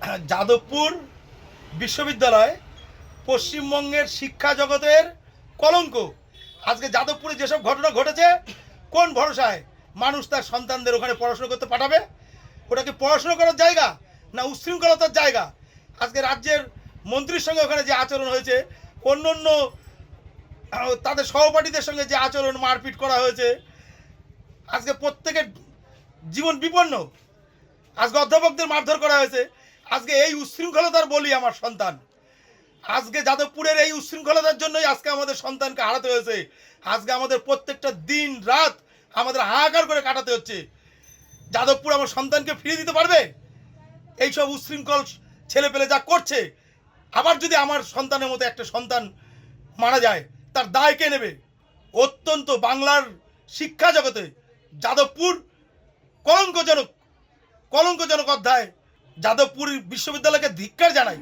যাদবপুর বিশ্ববিদ্যালয় পশ্চিমবঙ্গের শিক্ষা জগতের কলঙ্ক। আজকে যাদবপুরে যেসব ঘটনা ঘটেছে, কোন ভরসায় মানুষ তার সন্তানদের ওখানে পড়াশোনা করতে পাঠাবে? ওটা কি পড়াশোনা করার জায়গা না উচ্ছৃঙ্খলতার জায়গা? আজকে রাজ্যের মন্ত্রীর সঙ্গে ওখানে যে আচরণ হয়েছে, অন্য অন্য তাদের সহপাঠীদের সঙ্গে যে আচরণ, মারপিট করা হয়েছে, আজকে প্রত্যেকের জীবন বিপন্ন। আজকে অধ্যাপকদের মারধর করা হয়েছে। আজকে এই উচ্ছৃঙ্খলতার বলি আমার সন্তান। আজকে যাদবপুরের এই উচ্ছৃঙ্খলতার জন্যই আজকে আমাদের সন্তানকে হারাতে হয়েছে। আজকে আমাদের প্রত্যেকটা দিন রাত আমাদের হাহাকার করে কাটাতে হচ্ছে। যাদবপুর আমার সন্তানকে ফিরিয়ে দিতে পারবে? এইসব উচ্ছৃঙ্খল ছেলে পেলে যা করছে, আবার যদি আমার সন্তানের মতো একটা সন্তান মারা যায়, তার দায় কে নেবে? অত্যন্ত বাংলার শিক্ষা জগতে যাদবপুর কলঙ্কজনক অধ্যায়। যাদবপুর বিশ্ববিদ্যালয়কে ধিক্কার জানাই।